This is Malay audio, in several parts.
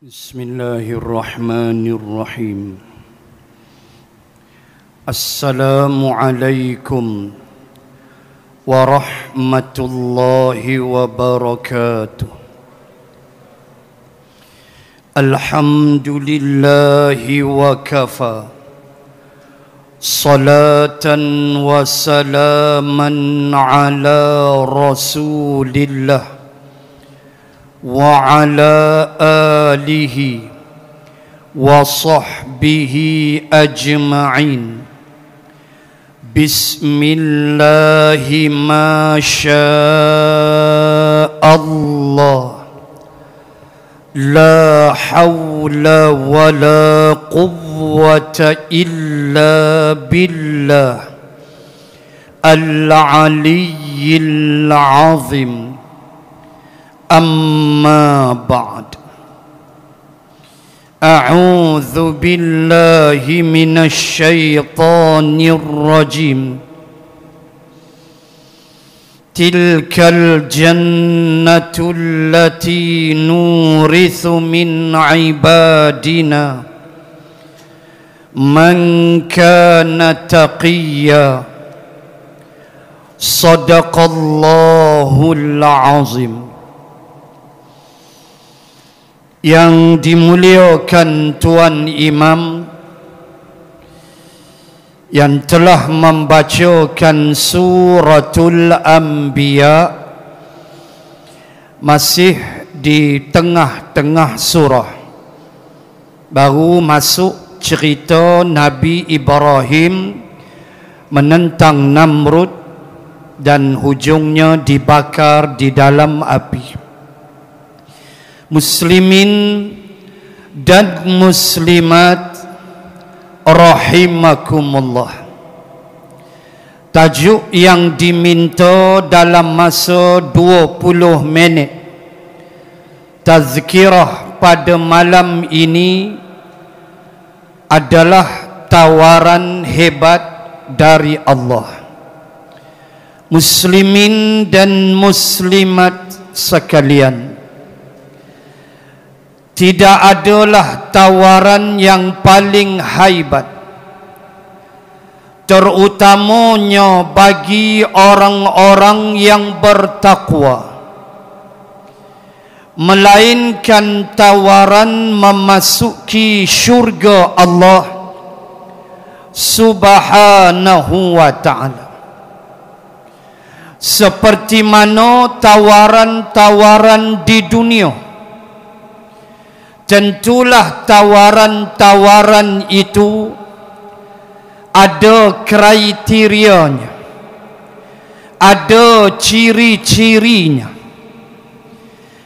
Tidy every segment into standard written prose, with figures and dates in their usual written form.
Bismillahirrahmanirrahim. Assalamualaikum warahmatullahi wabarakatuh. Alhamdulillahi wa kafa, salatan wa salaman ala rasulillah wa ala alihi wa sahbihi ajma'in. Bismillahi ma sya'allah, la hawla wa la quwwata illa billah al-aliyyil azim. Amma ba'd. A'udzu billahi minasy syaithanir rajim. Tilkal jannatu allati nurithu min ibadina man kana taqiyya. Sadaqallahul azim. Yang dimuliakan Tuan Imam yang telah membacakan suratul Anbiya, masih di tengah-tengah surah, baru masuk cerita Nabi Ibrahim menentang Namrud dan hujungnya dibakar di dalam api. Muslimin dan muslimat rahimakumullah, tajuk yang diminta dalam masa 20 minit tazkirah pada malam ini adalah tawaran hebat dari Allah. Muslimin dan muslimat sekalian, tidak adalah tawaran yang paling haibat, terutamanya bagi orang-orang yang bertakwa, melainkan tawaran memasuki syurga Allah Subhanahu wa ta'ala. Seperti mana tawaran-tawaran di dunia, tentulah tawaran-tawaran itu ada kriterianya, ada ciri-cirinya.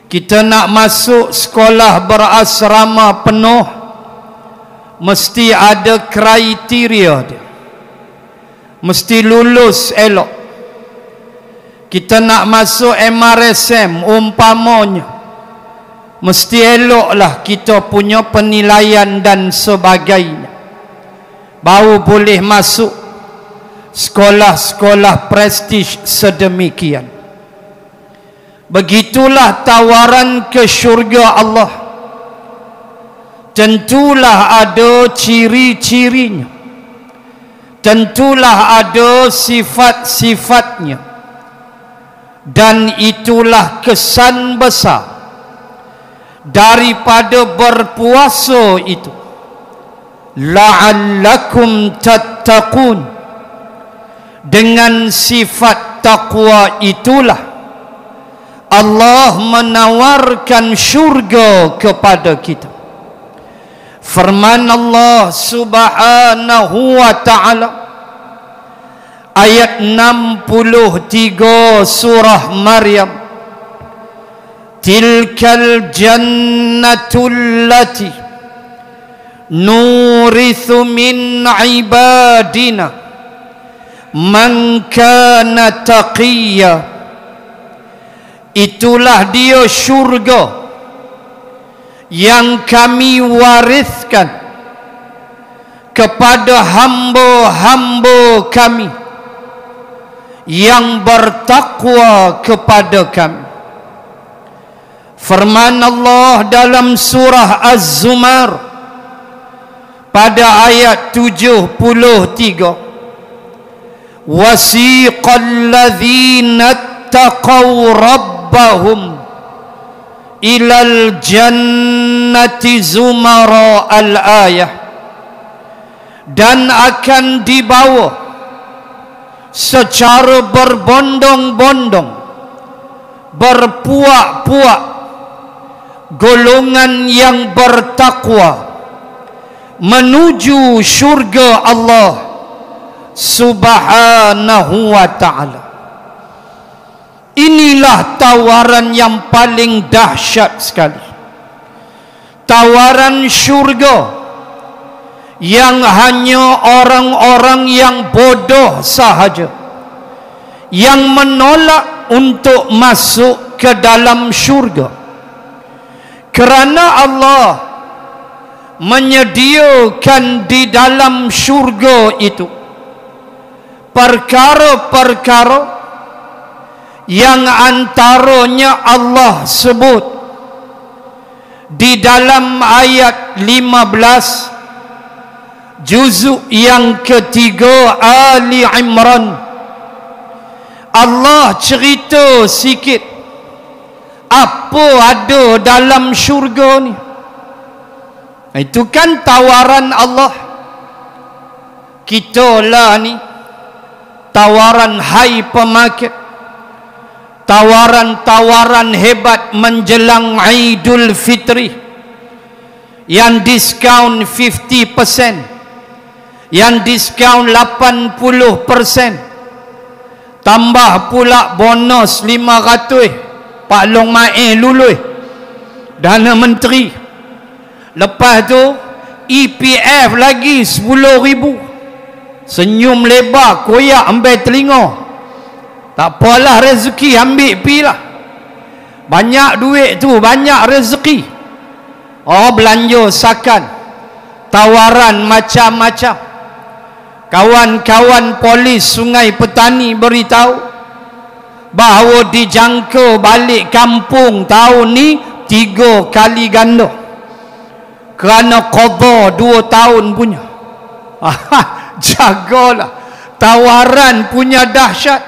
Kita nak masuk sekolah berasrama penuh, mesti ada kriteria dia, mesti lulus elok. Kita nak masuk MRSM umpamanya, mesti eloklah kita punya penilaian dan sebagainya, baru boleh masuk sekolah-sekolah prestij sedemikian. Begitulah tawaran ke syurga Allah, tentulah ada ciri-cirinya, tentulah ada sifat-sifatnya, dan itulah kesan besar daripada berpuasa itu. La'allakum tattaqun, dengan sifat takwa itulah Allah menawarkan syurga kepada kita. Firman Allah Subhanahu wa ta'ala ayat 63 surah Maryam, tilkal jannatul lati nurithu min ibadina man kana taqiyya. Itulah dia syurga yang kami wariskan kepada hamba-hamba kami yang bertakwa kepada kami. Firman Allah dalam surah Az-Zumar pada ayat 73, wasiqal ladzina taqaw rabbahum ilal jannati zumara al-ayah, dan akan dibawa secara berbondong-bondong, berpuak-puak golongan yang bertakwa menuju syurga Allah Subhanahu wa ta'ala. Inilah tawaran yang paling dahsyat sekali, tawaran syurga yang hanya orang-orang yang bodoh sahaja yang menolak untuk masuk ke dalam syurga, kerana Allah menyediakan di dalam syurga itu perkara-perkara yang antaranya Allah sebut di dalam ayat 15 juzuk yang ketiga Ali Imran. Allah cerita sikit apa ada dalam syurga ni. Itu kan tawaran Allah. Kita lah ni tawaran hai pemakit, tawaran-tawaran hebat menjelang Aidul Fitri yang diskaun 50%, yang diskaun 80%, tambah pula bonus 500 Pak Long Mae lului Dana Menteri. Lepas tu EPF lagi 10,000. Senyum lebar, koyak ambil telinga. Tak apalah, rezeki ambil pi lah. Banyak duit tu, banyak rezeki. Oh, belanja sakan, tawaran macam-macam. Kawan-kawan polis Sungai Petani beritahu bahawa dijangka balik kampung tahun ni 3 kali ganda, kerana qada 2 tahun punya. Jagalah, tawaran punya dahsyat.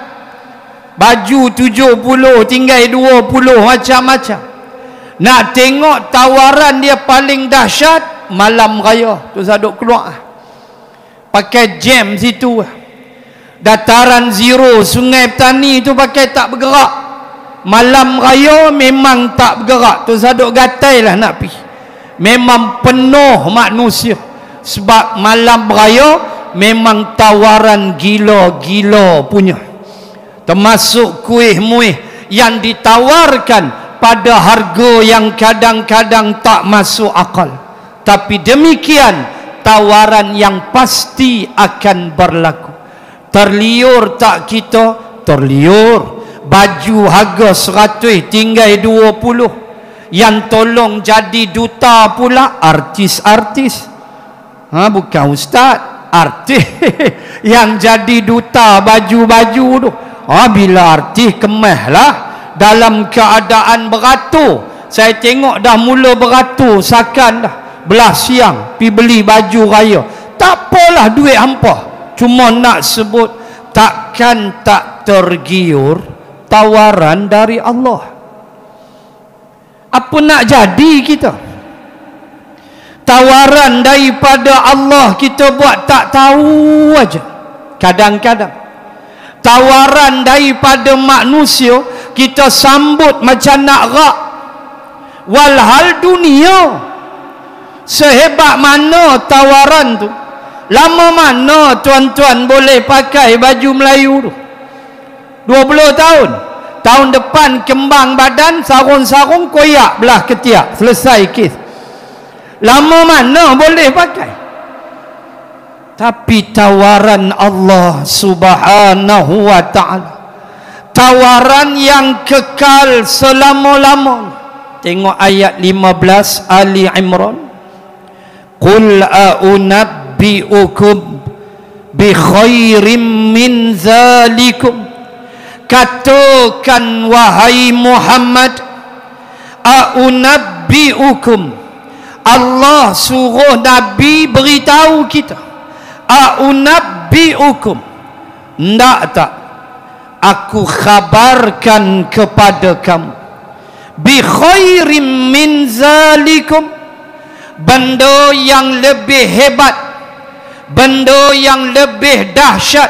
Baju 70 tinggal 20, macam-macam. Nak tengok tawaran dia paling dahsyat, malam raya tu saya duk keluar pakai jam situ. Dataran zero Sungai Petani tu pakai tak bergerak. Malam raya memang tak bergerak. Tu saya duk gatai lah nak pergi. Memang penuh manusia. Sebab malam raya memang tawaran gila-gila punya. Termasuk kuih-muih yang ditawarkan pada harga yang kadang-kadang tak masuk akal. Tapi demikian tawaran yang pasti akan berlaku. Terliur tak kita? Terliur. Baju harga 100 tinggal 20. Yang tolong jadi duta pula artis-artis. Bukan ustaz, artis yang jadi duta baju-baju tu. Bila artis kemas lah dalam keadaan beratur. Saya tengok dah mula beratur sakan dah. Belah siang pergi beli baju raya. Tak apalah duit hampa. Cuma nak sebut, takkan tak tergiur tawaran dari Allah. Apa nak jadi kita? Tawaran daripada Allah kita buat tak tahu aja. Kadang-kadang tawaran daripada manusia kita sambut macam nak rak. Walhal dunia sehebat mana tawaran tu, lama mana tuan-tuan boleh pakai baju Melayu tu? 20 tahun. Tahun depan kembang badan, sarung-sarung koyak belah ketiak, selesai kes. Lama mana boleh pakai? Tapi tawaran Allah Subhanahu wa ta'ala, tawaran yang kekal selama-lamanya. Tengok ayat 15 Ali Imran. Qul a'unabbi'ukum bi khairim min zalikum. Katakan wahai Muhammad, A'unabbi'ukum, Allah suruh Nabi beritahu kita, a'unabbi'ukum, ndak tak aku khabarkan kepada kamu, bi khairim min zalikum, benda yang lebih hebat, benda yang lebih dahsyat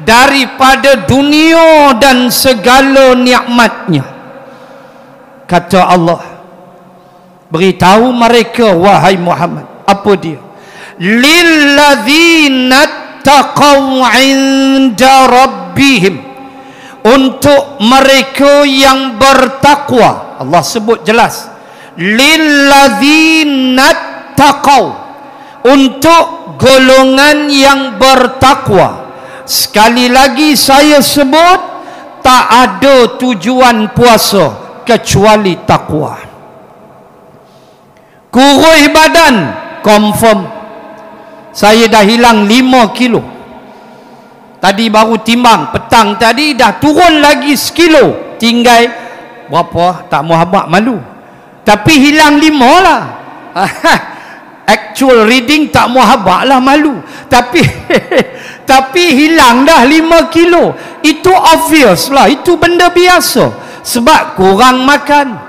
daripada dunia dan segala nikmatnya. Kata Allah, beritahu mereka wahai Muhammad, apa dia? Lilladzina taqaw 'inda rabbihim, untuk mereka yang bertakwa. Allah sebut jelas, lilladzina taqaw, untuk golongan yang bertakwa. Sekali lagi saya sebut, tak ada tujuan puasa kecuali takwa. Kurus badan confirm, saya dah hilang 5 kilo. Tadi baru timbang, petang tadi dah turun lagi sekilo. Tinggal berapa? Tak mau habaq malu. Tapi hilang 5 lah. Actual reading tak mau habaq lah, malu. Tapi tapi hilang dah 5 kilo. Itu obvious lah, itu benda biasa. Sebab kurang makan,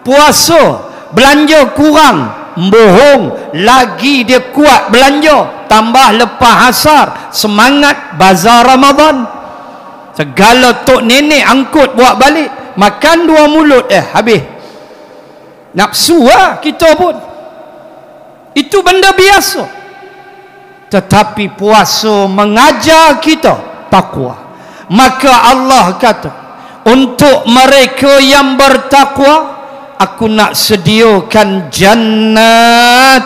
puasa, belanja kurang, bohong, lagi dia kuat belanja, tambah lepas asar, semangat bazar Ramadan, segala tok nenek angkut buat balik, makan 2 mulut habis. Nafsu lah kita pun, itu benda biasa. Tetapi puasa mengajar kita takwa. Maka Allah kata, untuk mereka yang bertakwa, aku nak sediakan jannat,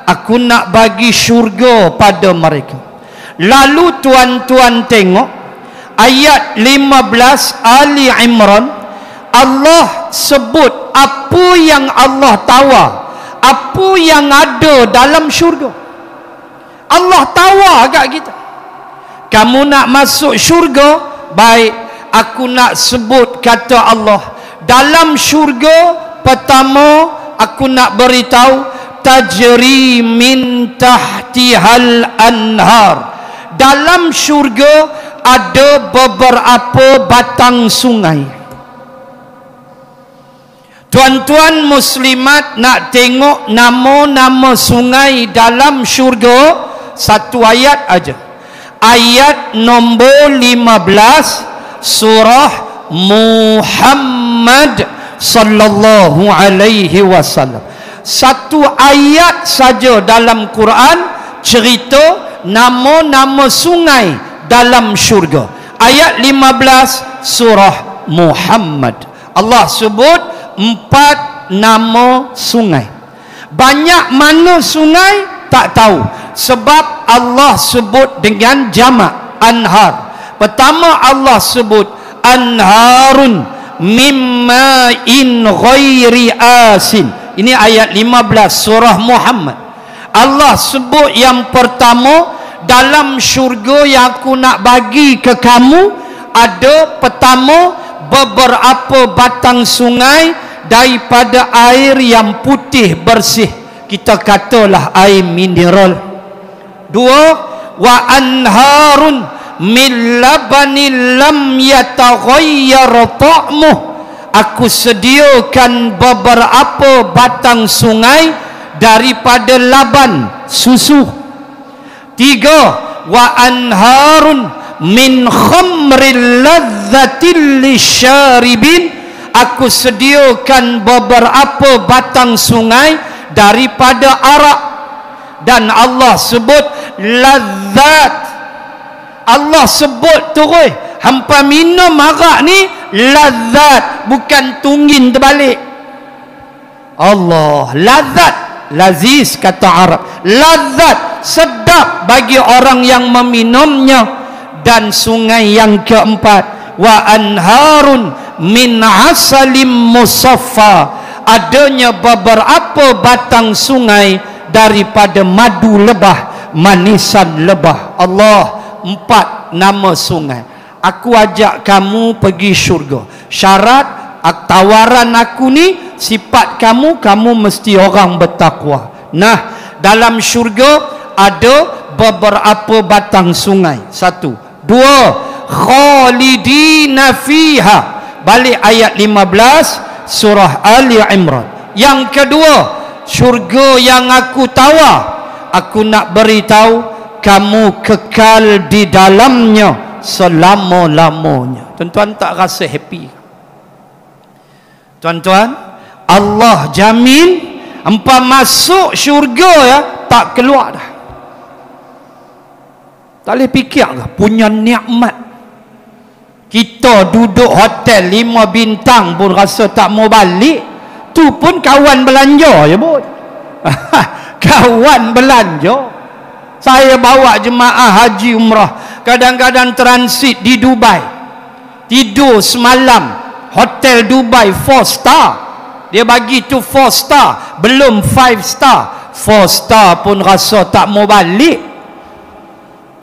aku nak bagi syurga pada mereka. Lalu tuan-tuan tengok ayat 15 Ali Imran, Allah sebut apa yang Allah tawar, apa yang ada dalam syurga. Allah tawar kat kita, kamu nak masuk syurga, baik, aku nak sebut kata Allah dalam syurga. Pertama, aku nak beritahu, tajri min tahtihal anhar, dalam syurga ada beberapa batang sungai. Tuan-tuan muslimat nak tengok nama-nama sungai dalam syurga, satu ayat aja. Ayat nombor 15 surah Muhammad sallallahu alaihi wasallam. Satu ayat saja dalam Quran cerita nama-nama sungai dalam syurga. Ayat 15 surah Muhammad, Allah sebut 4 nama sungai. Banyak mana sungai tak tahu, sebab Allah sebut dengan jamak anhar. Pertama Allah sebut anharun mimma in ghairi asin. Ini ayat 15 surah Muhammad. Allah sebut yang pertama dalam syurga yang aku nak bagi ke kamu, ada pertama beberapa batang sungai daripada air yang putih bersih, kita katalah air mineral. Dua, wa anharun min labanin lam yataghayyar ta'muh, aku sediakan beberapa batang sungai daripada laban susu. Tiga, wa anharun min khamril ladzatil lisyaribin, aku sediakan beberapa batang sungai daripada arak. Dan Allah sebut lazat, Allah sebut terus, hampa minum arak ni lazat, bukan tunggin terbalik. Allah, lazat, laziz kata Arab, lazat, sedap bagi orang yang meminumnya. Dan sungai yang keempat, wa anharun min asalim musaffa, adanya beberapa batang sungai daripada madu lebah, manisan lebah. Allah, 4 nama sungai. Aku ajak kamu pergi syurga, syarat tawaran aku ni, sifat kamu mesti orang bertakwa. Nah, dalam syurga ada beberapa batang sungai. 1, 2, khalidina fiha. Balik ayat 15 surah Ali Imran. Yang kedua, syurga yang aku tawar, aku nak beritahu kamu kekal di dalamnya selama-lamanya. Tuan-tuan tak rasa happy? Tuan-tuan, Allah jamin hampa masuk syurga ya, tak keluar dah. Tak boleh fikir ke punya nikmat. Kita duduk hotel 5 bintang pun rasa tak mau balik. Tu pun kawan belanja je pun. Kawan belanja. Saya bawa jemaah haji umrah, kadang-kadang transit di Dubai, tidur semalam hotel Dubai 4 star. Dia bagi tu 4 star, belum 5 star. 4 star pun rasa tak mau balik.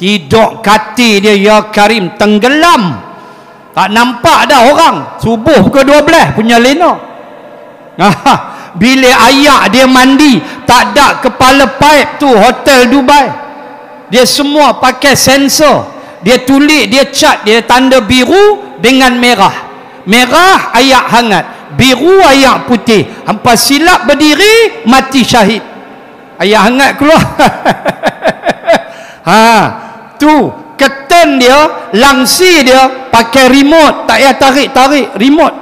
Tidur katil dia, ya Karim, tenggelam. Tak nampak dah orang. Subuh ke 12 punya lena. Bilik ayak dia mandi, tak ada kepala pipe tu hotel Dubai. Dia semua pakai sensor. Dia tulis, dia cat, dia tanda biru dengan merah. Merah ayak hangat, biru ayak putih. Hampa silap berdiri, mati syahid. Ayak hangat keluar. Tu keten dia, langsi dia pakai remote, tak payah tarik-tarik remote.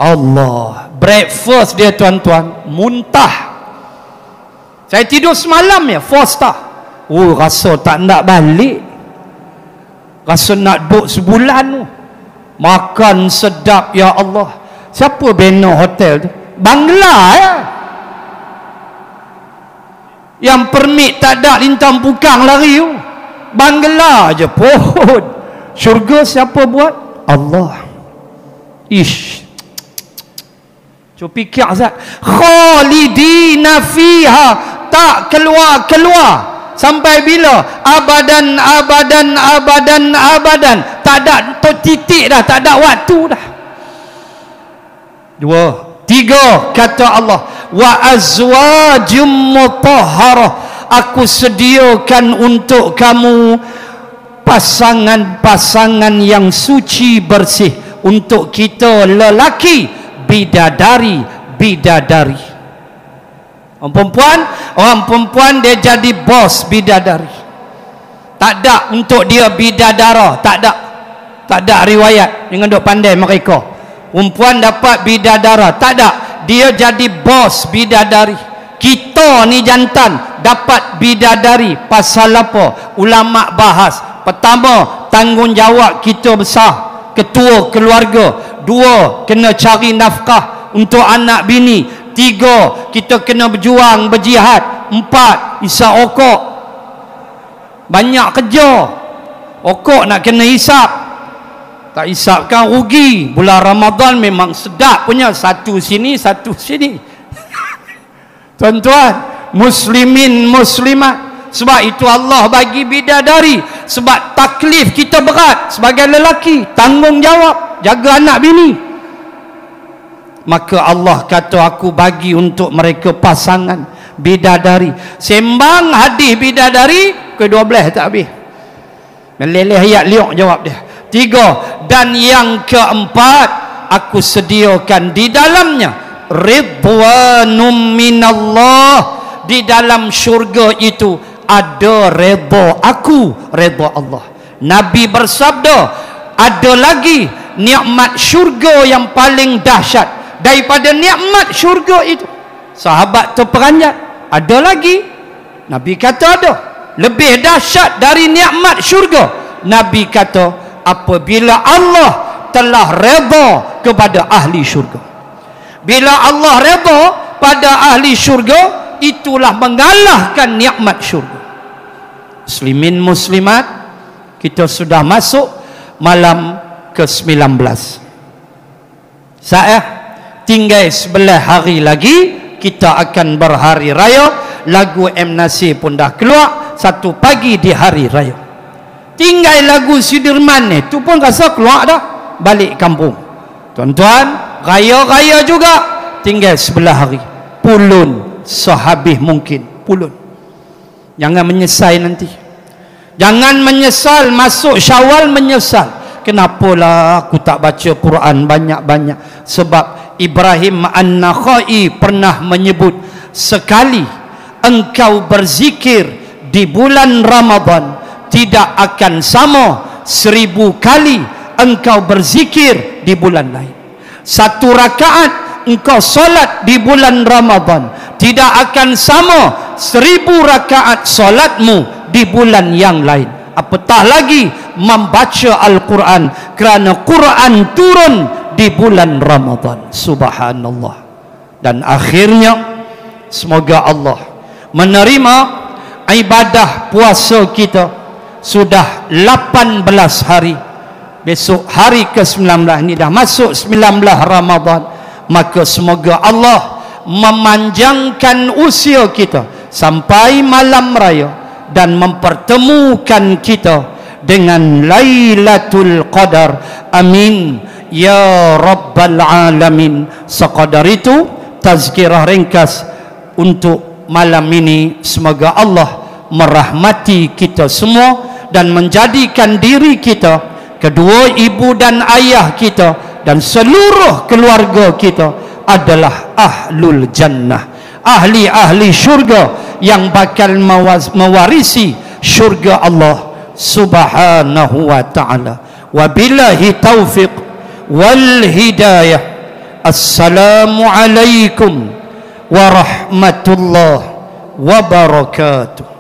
Allah, breakfast dia tuan-tuan muntah. Saya tidur semalam ya 4 star. Rasa tak nak balik, rasa nak duduk sebulan tu. Makan sedap, ya Allah. Siapa bina hotel tu? Bangla ya. Yang permit tak ada, lintang pukang lari tu. Bangla je pun. Syurga siapa buat? Allah. Ish. Cuba fikir Zat. Khalidina fiha, tak keluar-keluar. Sampai bila? Abadan, abadan, abadan, abadan. Tak ada titik dah, tak ada waktu dah. 2, 3, kata Allah, wa azwajum mutahharah, aku sediakan untuk kamu pasangan-pasangan yang suci bersih. Untuk kita lelaki, bidadari, bidadari. Orang perempuan dia jadi bos bidadari. Tak ada untuk dia bidadara, tak ada riwayat. Jangan duk pandai mereka. Perempuan dapat bidadara, tak ada. Dia jadi bos bidadari. Kita ni jantan dapat bidadari. Pasal apa? Ulama bahas. Pertama, tanggungjawab kita besar, ketua keluarga. 2, kena cari nafkah untuk anak bini. 3, kita kena berjuang, berjihad. 4, isap okok. Banyak kerja. Okok nak kena isap, tak isapkan rugi. Bulan Ramadan memang sedap punya, satu sini satu sini. Tuan-tuan, muslimin muslimat, sebab itu Allah bagi bidadari. Sebab taklif kita berat sebagai lelaki, tanggungjawab jaga anak bini. Maka Allah kata aku bagi untuk mereka pasangan bidadari. Sembang hadis bidadari ke-12 tak habis. Meleleh ayat liuk jawab dia. 3, dan yang keempat, aku sediakan di dalamnya ridwanum minallah. Di dalam syurga itu ada redha aku, redha Allah. Nabi bersabda, ada lagi nikmat syurga yang paling dahsyat daripada nikmat syurga itu. Sahabat terperanjat, ada lagi? Nabi kata ada. Lebih dahsyat dari nikmat syurga. Nabi kata, apabila Allah telah redha kepada ahli syurga. Bila Allah redha pada ahli syurga, itulah mengalahkan nikmat syurga. Muslimin muslimat, kita sudah masuk malam ke-19. Saya tinggal 11 hari lagi kita akan berhari raya. Lagu M. Nasir pun dah keluar, 1 pagi di hari raya. Tinggal lagu Sudirman ni tu pun rasa keluar dah, balik kampung. Tuan-tuan, raya-raya juga tinggal 11 hari. Pulun sehabis mungkin. Pulun. Jangan menyesal nanti. Jangan menyesal masuk Syawal, menyesal. Kenapalah aku tak baca Quran banyak-banyak? Sebab Ibrahim An-Nakhai pernah menyebut, sekali engkau berzikir di bulan Ramadan tidak akan sama 1000 kali engkau berzikir di bulan lain. Satu rakaat engkau solat di bulan Ramadan tidak akan sama 1000 rakaat solatmu di bulan yang lain. Apatah lagi membaca Al-Quran, kerana Quran turun di bulan Ramadan. Subhanallah. Dan akhirnya semoga Allah menerima ibadah puasa kita. Sudah 18 hari, besok hari ke-19 ni dah masuk 19 Ramadan. Maka semoga Allah memanjangkan usia kita sampai malam raya dan mempertemukan kita dengan Lailatul Qadar. Amin ya rabbal alamin. Sekadar itu tazkirah ringkas untuk malam ini. Semoga Allah merahmati kita semua dan menjadikan diri kita, kedua ibu dan ayah kita dan seluruh keluarga kita adalah ahlul jannah, ahli-ahli syurga yang bakal mewarisi syurga Allah subhanahu wa ta'ala. Wabillahi taufiq wal hidayah. Assalamualaikum warahmatullahi wabarakatuh.